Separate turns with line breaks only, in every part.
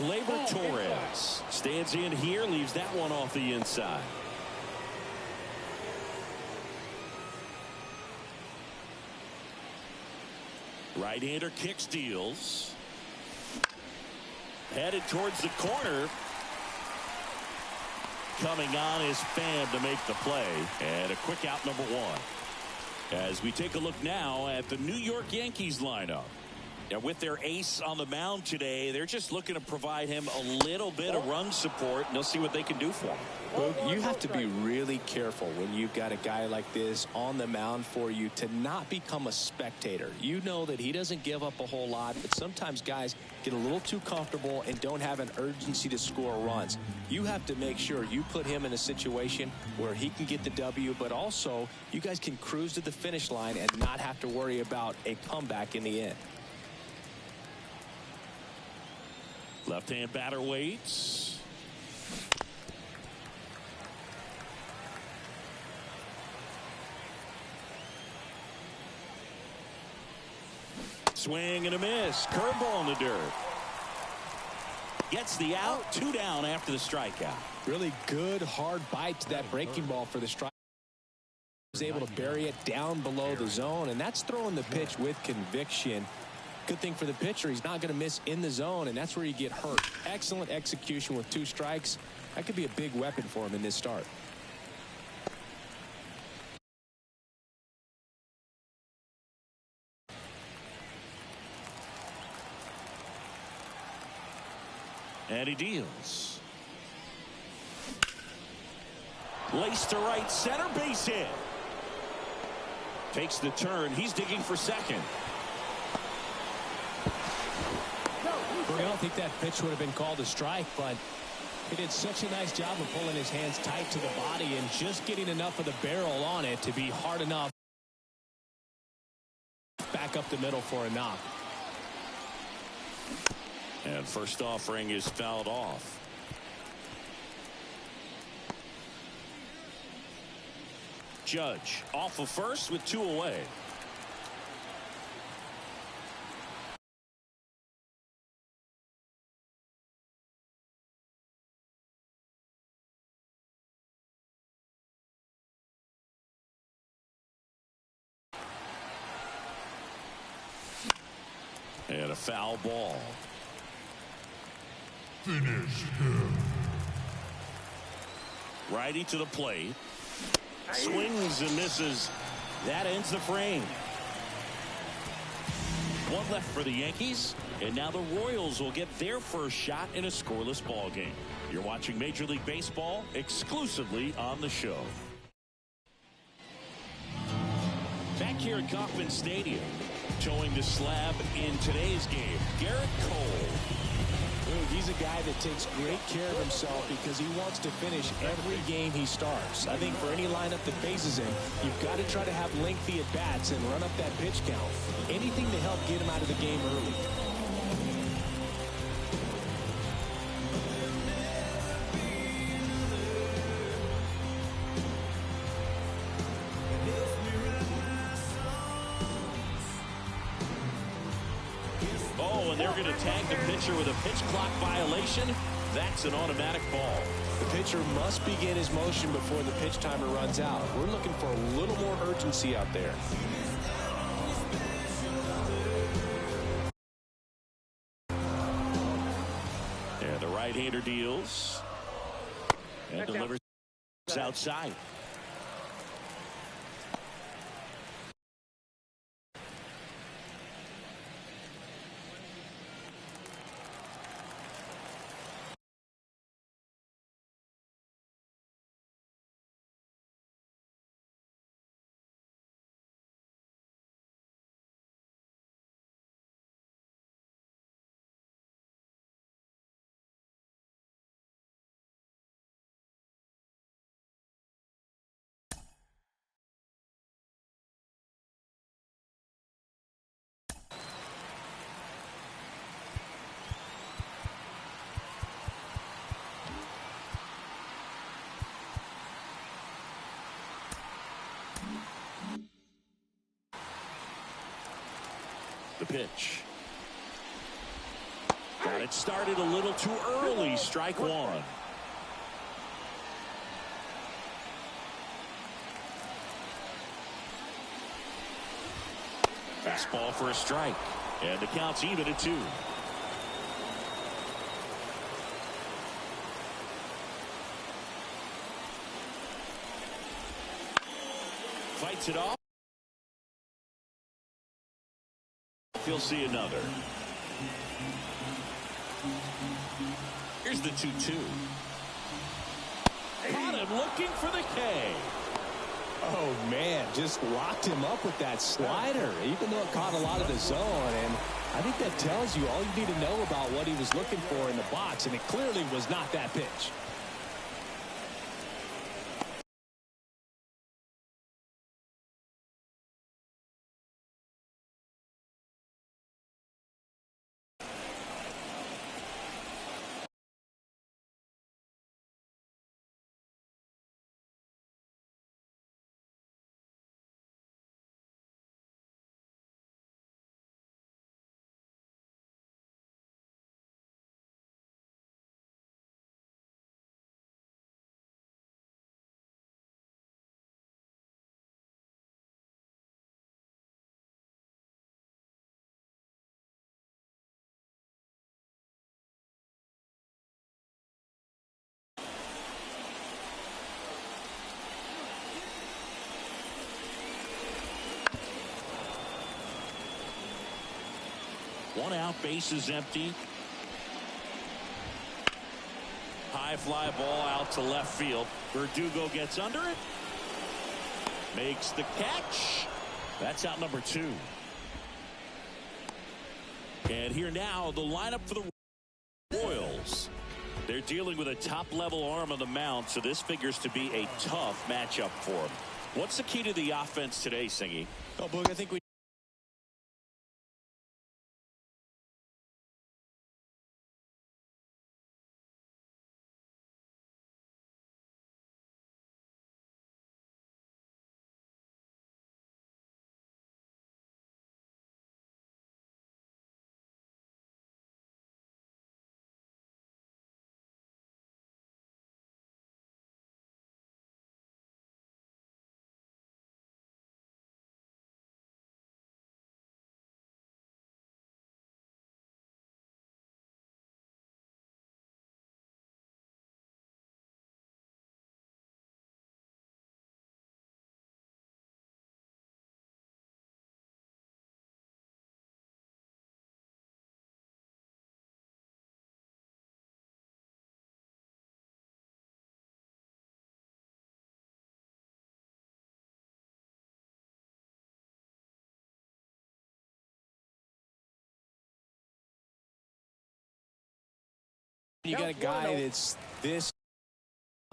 Gleyber Torres stands in here, leaves that one off the inside. Right-hander kick steals. Headed towards the corner. Coming on is Pham to make the play. And a quick out, number one. As we take a look now at the New York Yankees lineup. Now, with their ace on the mound today, they're just looking to provide him a little bit of run support, and they'll see what they can do for him.
Boog, you have to be really careful when you've got a guy like this on the mound for you to not become a spectator. You know that he doesn't give up a whole lot, but sometimes guys get a little too comfortable and don't have an urgency to score runs. You have to make sure you put him in a situation where he can get the W, but also you guys can cruise to the finish line and not have to worry about a comeback in the end.
Left-hand batter waits. Swing and a miss. Curveball in the dirt. Gets the out. 2 down after the strikeout.
Really good hard bite to that breaking ball for the strike. Was able to bury it down below the zone, and that's throwing the pitch with conviction. Good thing for the pitcher, he's not going to miss in the zone, and that's where you get hurt. Excellent execution with 2 strikes. That could be a big weapon for him in this start.
And he deals. Laced to right center, base hit. Takes the turn. He's digging for second.
I don't think that pitch would have been called a strike, but he did such a nice job of pulling his hands tight to the body and just getting enough of the barrel on it to be hard enough back up the middle for a knock.
And first offering is fouled off. Judge off of first with 2 away. And a foul ball.
Finish him.
Righty to the plate. Swings and misses. That ends the frame. 1 left for the Yankees. And now the Royals will get their first shot in a scoreless ball game. You're watching Major League Baseball exclusively on the show. Back here at Kauffman Stadium. Towing the slab in today's game, Garrett Cole.
He's a guy that takes great care of himself because he wants to finish every game he starts. I think for any lineup that faces him, you've got to try to have lengthy at-bats and run up that pitch count. Anything to help get him out of the game early.
Oh, and they're going to tag the pitcher with a pitch clock violation. That's an automatic ball.
The pitcher must begin his motion before the pitch timer runs out. We're looking for a little more urgency out there.
And the right-hander deals. And delivers outside. The pitch. Got it started a little too early. Strike one. Fastball for a strike. And the count's even at 2. Fights it off. He'll see another. Here's the 2-2. Caught him looking for the K.
Oh, man, just locked him up with that slider, even though it caught a lot of the zone. And I think that tells you all you need to know about what he was looking for in the box, and it clearly was not that pitch.
One out, base is empty. High fly ball out to left field. Verdugo gets under it. Makes the catch. That's out number 2. And here now, the lineup for the Royals. They're dealing with a top-level arm on the mound, so this figures to be a tough matchup for them. What's the key to the offense today, Singy?
Oh, Boog, I think we You got a guy that's this.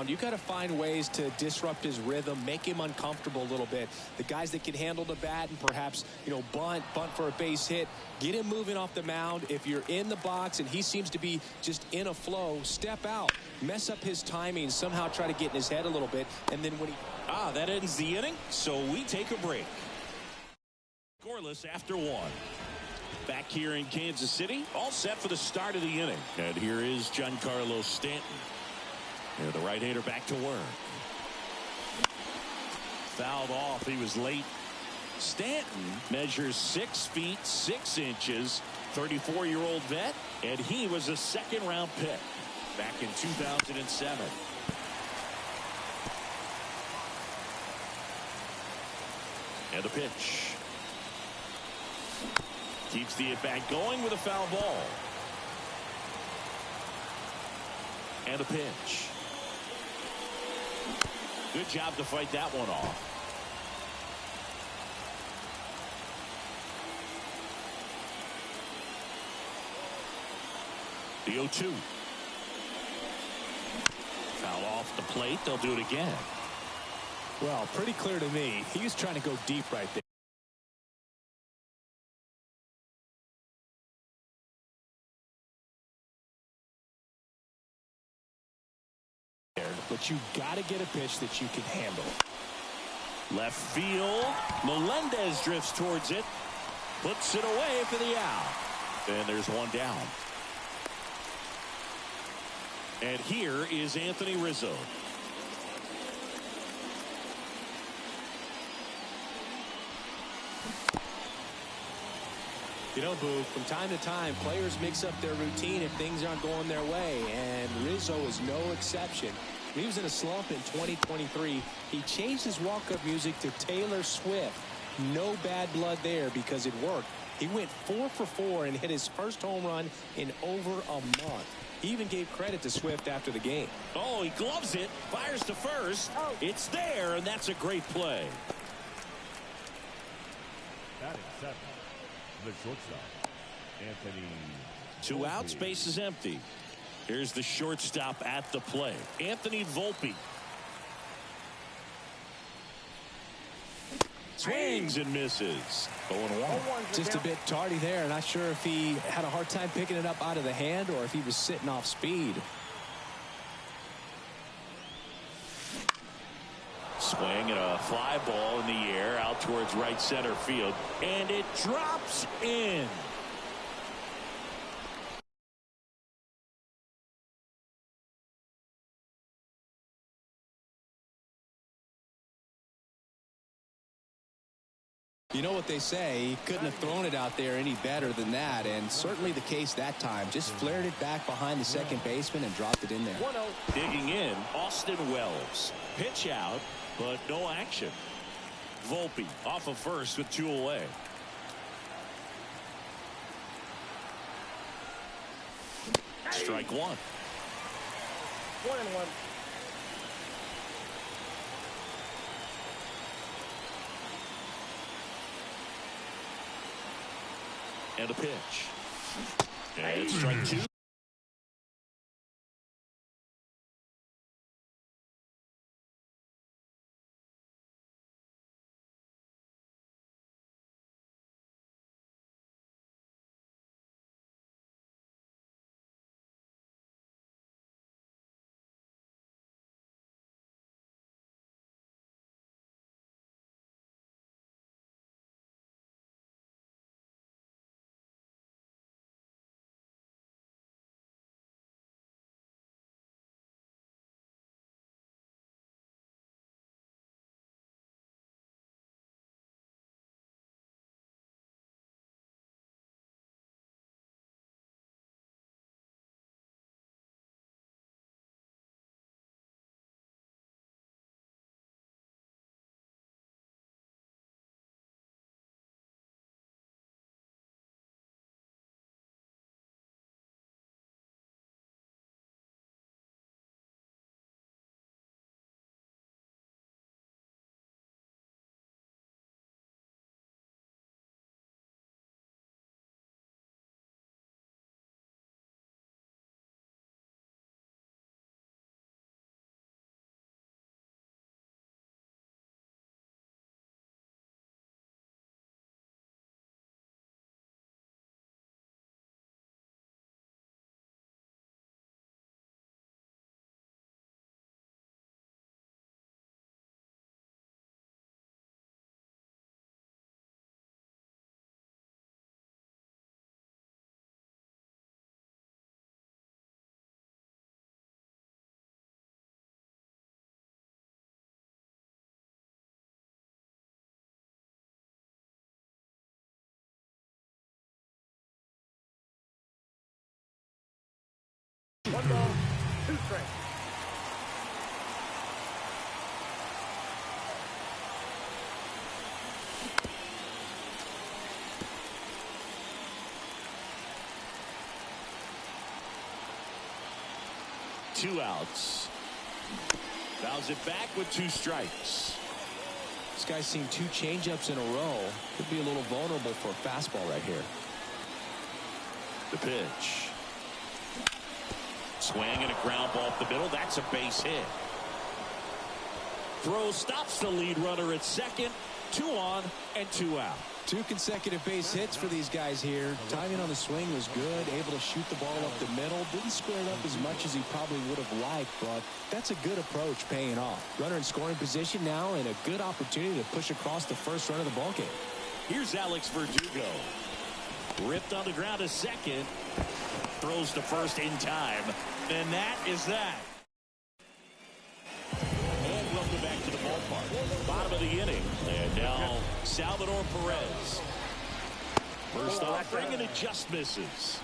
You got to find ways to disrupt his rhythm, make him uncomfortable a little bit. The guys that can handle the bat and perhaps, bunt for a base hit, get him moving off the mound. If you're in the box and he seems to be just in a flow, step out, mess up his timing, somehow try to get in his head a little bit. And then when he...
that ends the inning, so we take a break. Scoreless after 1. Back here in Kansas City, all set for the start of the inning. And here is Giancarlo Stanton. And the right-hander back to work. Fouled off. He was late. Stanton measures 6 feet 6 inches. 34-year-old vet. And he was a second-round pick back in 2007. And the pitch. Keeps the at-bat going with a foul ball. And a pitch. Good job to fight that one off. The 0-2. Foul off the plate. They'll do it again.
Well, pretty clear to me. He was trying to go deep right there. But you got to get a pitch that you can handle.
Left field. Melendez drifts towards it. Puts it away for the out. And there's one down. And here is Anthony Rizzo.
You know, Boo, from time to time, players mix up their routine if things aren't going their way, and Rizzo is no exception. When he was in a slump in 2023, he changed his walk-up music to Taylor Swift. No bad blood there because it worked. He went 4 for 4 and hit his first home run in over a month. He even gave credit to Swift after the game.
Oh, he gloves it, fires to first. It's there, and that's a great play.
Batting seven, the shortstop, Anthony.
2 outs, base is empty. Here's the shortstop at the plate, Anthony Volpe. Swings and misses. 0-1.
Just a bit tardy there. Not sure if he had a hard time picking it up out of the hand or if he was sitting off speed.
Swing and a fly ball in the air out towards right center field. And it drops in.
You know what they say, he couldn't have thrown it out there any better than that, and certainly the case that time. Just flared it back behind the second baseman and dropped it in there.
Digging in, Austin Wells. Pitch out, but no action. Volpe off of first with 2 away. Strike 1.
1-1.
And a pitch. And strike 2.
One ball, 2 strikes.
Two outs. Fouls it back with 2 strikes.
This guy's seen 2 changeups in a row. Could be a little vulnerable for a fastball right here.
The pitch. Swing and a ground ball up the middle. That's a base hit. Throw stops the lead runner at second. 2 on and 2 out.
2 consecutive base hits for these guys here. Timing on the swing was good. Able to shoot the ball up the middle. Didn't square it up as much as he probably would have liked, but that's a good approach paying off. Runner in scoring position now and a good opportunity to push across the first run of the ballgame.
Here's Alex Verdugo. Ripped on the ground to second. throws to first in time. And that is that. And welcome back to the ballpark. Bottom of the inning. And now Salvador Perez. First off, bringing it just misses.